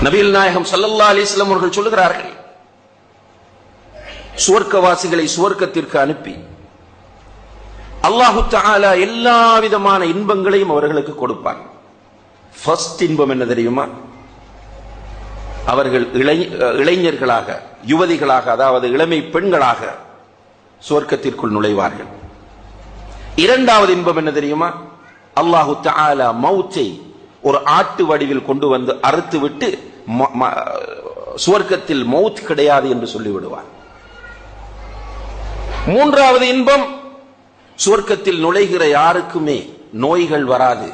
நபிகள் நாயகம் ஸல்லல்லாஹு அலைஹி வஸல்லம் அவர்கள் சொல்லுகிறார்கள், சுவர்க்கவாசிகளை சுவர்க்கத்திற்கு அனுப்பி அல்லாஹு தஆலா எல்லா விதமான இன்பங்களையும் அவர்களுக்கு கொடுப்பான். ஃபர்ஸ்ட் இன்பம் என்ன தெரியுமா? அவர்கள் இளைஞர்களாக, யுவதிகளாக, அதாவது இளமை பெண்களாக சுவர்க்கத்திற்குள் நுழைவார்கள். இரண்டாவது இன்பம் என்ன தெரியுமா? அல்லாஹு தஆலா மௌத்தை ஒரு ஆட்டு வடிவில் கொண்டு வந்து அறுத்து விட்டு சுவர்க்கத்தில் மௌத் கிடையாது என்று சொல்லிவிடுவார். மூன்றாவது இன்பம், சுவர்க்கத்தில் நுழைகிற யாருக்குமே நோய்கள் வராது,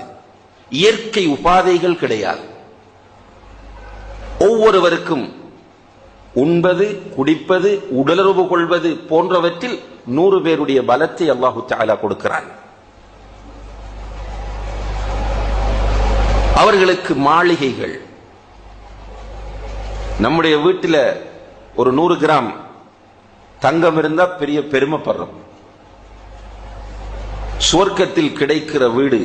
இயற்கை உபாதைகள் கிடையாது. ஒவ்வொருவருக்கும் உண்பது, குடிப்பது, உடலுறவு கொள்வது போன்றவற்றில் 100 பேருடைய பலத்தை அல்லாஹு தஆலா கொடுக்கிறான். அவர்களுக்கு மாளிகைகள். நம்முடைய வீட்டில் ஒரு 100 கிராம் தங்கம் இருந்தா பெரிய பெருமைப்படுறோம். சுவர்க்கத்தில் கிடைக்கிற வீடு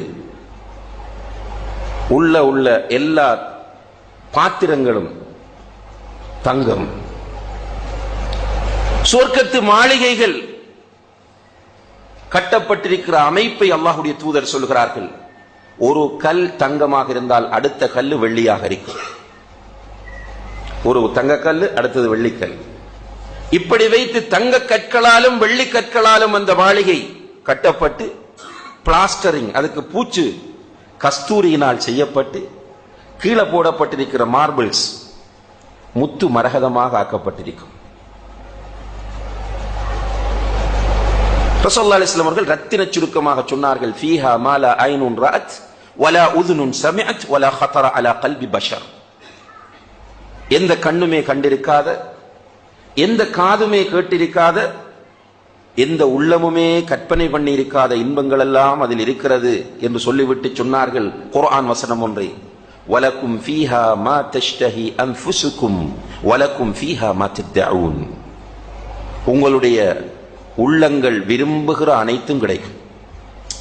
உள்ள எல்லா பாத்திரங்களும் தங்கம். சுவர்க்கத்து மாளிகைகள் கட்டப்பட்டிருக்கிற அமைப்பை அல்லாஹ்வுடைய தூதர் சொல்கிறார்கள், ஒரு கல் தங்கமாக இருந்தால் அடுத்த கல் வெள்ளியாக இருக்கும். ஒரு தங்க கல், அடுத்தது வெள்ளிக்கல். இப்படி வைத்து தங்க கற்களாலும் வெள்ளி கற்களாலும் அந்த மாளிகை கட்டப்பட்டு பிளாஸ்டரிங், அதுக்கு பூச்சு கஸ்தூரியினால் செய்யப்பட்டு கீழே போடப்பட்டிருக்கிற மார்பிள்ஸ் முத்து மரகதமாக ஆக்கப்பட்டிருக்கும். ரசூலுல்லாஹி அலைஹி வஸல்லம் அவர்கள் ரத்தின சுருக்கமாக சொன்னார்கள், ஃபீஹா மா லா ஐனுன் ரஅத் வலா உதுனுன் சமிஅத் வலா خطر على قلب بشر. எந்த கண்ணுமே கண்டிருக்காத, எந்த காதுமே கேட்டிருக்காத, எந்த உள்ளமுமே கற்பனை பண்ணி இருக்காத இன்பங்கள் எல்லாம் அதில் இருக்கிறது என்று சொல்லிவிட்டு சொன்னார்கள் குர்ஆன் வசனம் ஒன்றை, வலக்கும் ஃபீஹா மா தஷ்தஹி அன்ஃபுசுக்கும் வலக்கும் ஃபீஹா மா தத்ஊன். உங்களுடைய உள்ளங்கள் விரும்புகிற அனைத்தும் கிடைக்கும்.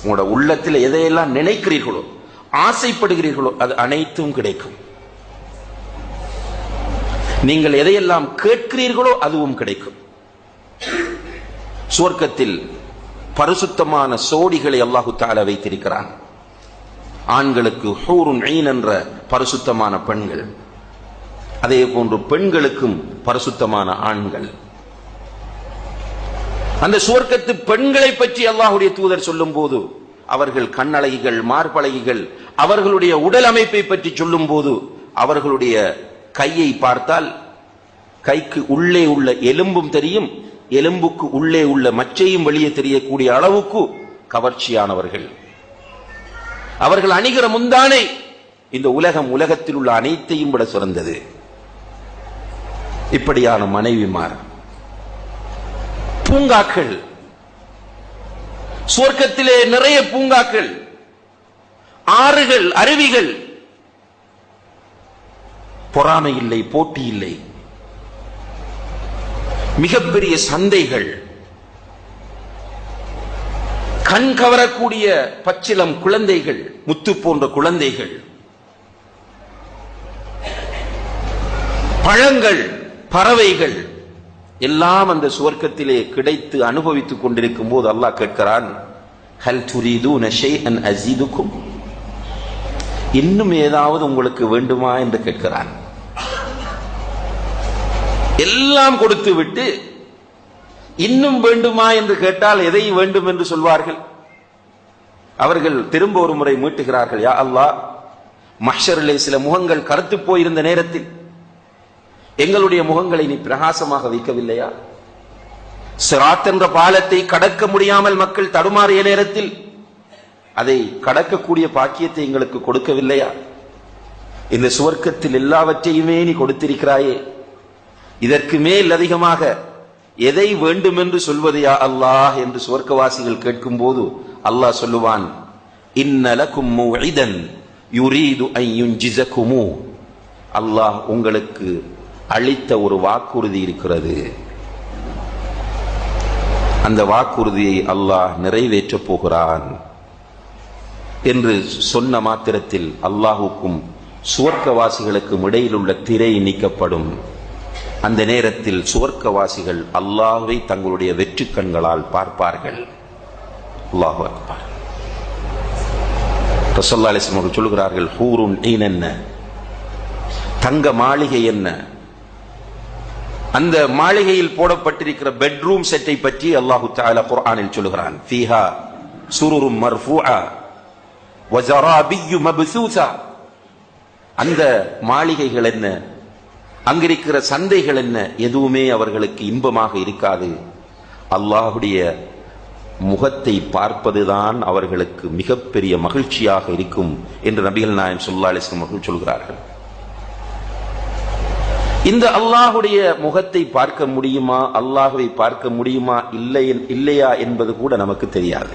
உங்களோட உள்ளத்தில் எதையெல்லாம் நினைக்கிறீர்களோ, ஆசைப்படுகிறீர்களோ, அது அனைத்தும் கிடைக்கும். நீங்கள் எதையெல்லாம் கேட்கிறீர்களோ அதுவும் கிடைக்கும். சுவர்க்கத்தில் பரிசுத்தமான சோடிகளை அல்லாஹு தஆலா வைத்திருக்கிறான். ஆண்களுக்கு ஹூருன் ஈன் என்ற பரிசுத்தமான பெண்கள், அதே போன்று பெண்களுக்கும் பரிசுத்தமான ஆண்கள். அந்த சுவர்க்கத்து பெண்களை பற்றி அல்லாஹ்வுடைய தூதர் சொல்லும் போது அவர்கள் கண்ணழகிகள், மார்பழகிகள், அவர்களுடைய உடல் அமைப்பை பற்றி சொல்லும் போது அவர்களுடைய கையை பார்த்தால் கைக்கு உள்ளே உள்ள எலும்பும் தெரியும், எலும்புக்கு உள்ளே உள்ள மச்சையும் வெளியே தெரியக்கூடிய அளவுக்கு கவர்ச்சியானவர்கள். அவர்கள் அணிகிற முந்தானை இந்த உலகத்தில் உள்ள அனைத்தையும் விட சிறந்தது. இப்படியான மனைவிமார். பூங்காக்கள், சுவர்க்கத்திலே நிறைய பூங்காக்கள், ஆறுகள், அருவிகள். பொறாமை இல்லை, போட்டி இல்லை. மிகப்பெரிய சந்தைகள், கண் கவரக்கூடிய பச்சிலம் குழந்தைகள், முத்து போன்ற குழந்தைகள், பழங்கள், பறவைகள் எல்லாம் அந்த சுவர்க்கத்திலே கிடைத்து அனுபவித்துக் கொண்டிருக்கும் போது அல்லாஹ் கேட்கிறான், ஹல் துரீதூன ஷைஅன் அஸீதுக்கும், இன்னும் ஏதாவது உங்களுக்கு வேண்டுமா என்று கேட்கிறான். எல்லாம் கொடுத்து விட்டு இன்னும் வேண்டுமா என்று கேட்டால் எதை வேண்டும் என்று சொல்வார்கள்? அவர்கள் திரும்ப ஒரு முறை மீட்டுகிறார்கள், யா அல்லாஹ், மஹ்ஷரிலே சில முகங்கள் கருத்து போயிருந்த நேரத்தில் எங்களுடைய முகங்களை நீ பிரகாசமாக வைக்கவில்லையா? சிராத் என்ற பாலத்தை கடக்க முடியாமல் மக்கள் தடுமாறிய நேரத்தில் அதை கடக்கக்கூடிய பாக்கியத்தை எங்களுக்கு கொடுக்கவில்லையா? இந்த சுவர்க்கத்தில் எல்லாவற்றையுமே நீ கொடுத்திருக்கிறாயே, இதற்கு மேல் அதிகமாக எதை வேண்டும் என்று சொல்வது யா அல்லாஹ் என்று சுவர்க்கவாசிகள் கேட்கும் போது அல்லாஹ் சொல்லுவான், இன்ன லகும் மௌஇதன் யுரீது அன் யுன்ஜிஸகுமு, அல்லாஹ் உங்களுக்கு அளித்த ஒரு வாக்குறுதி இருக்கிறது, அந்த வாக்குறுதியை அல்லாஹ் நிறைவேற்றப் போகிறான் என்று சொன்ன மாத்திரத்தில் அல்லாஹுக்கும் சுவர்க்கவாசிகளுக்கும் இடையில் உள்ள திரை நீக்கப்படும். அந்த நேரத்தில் சுவர்க்கவாசிகள் அல்லாஹ்வை தங்களுடைய வெற்று கண்களால் பார்ப்பார்கள். அல்லாஹு அக்பர். ரசூலுல்லாஹி அலைஹி வஸல்லம் அவர்கள் சொல்கிறார்கள், ஹூருன் ஈன் என்ன, தங்க மாளிகை என்ன. அந்த மாளிகையில் போடப்பட்டிருக்கிற பெட்ரூம் செட்டை பற்றி அல்லாஹு தஆலா குர்ஆனில் சொல்கிறான், ஃபீஹா சுருரும் மர்ஃபூஆ வ ஸராபிய்யு மப்சூஸா. அந்த மாளிகைகள் என்ன, அங்கிருக்கிற சந்தைகள் என்ன, எதுவுமே அவர்களுக்கு இன்பமாக இருக்காது. அல்லாஹுடைய முகத்தை பார்ப்பதுதான் அவர்களுக்கு மிகப்பெரிய மகிழ்ச்சியாக இருக்கும் என்று நபிகள் நாயகம் ஸல்லல்லாஹு அலைஹி வஸல்லம் அவர்கள் சொல்கிறார்கள். இந்த அல்லாஹுடைய முகத்தை பார்க்க முடியுமா, அல்லாஹுவை பார்க்க முடியுமா இல்லையா என்பது கூட நமக்கு தெரியாது.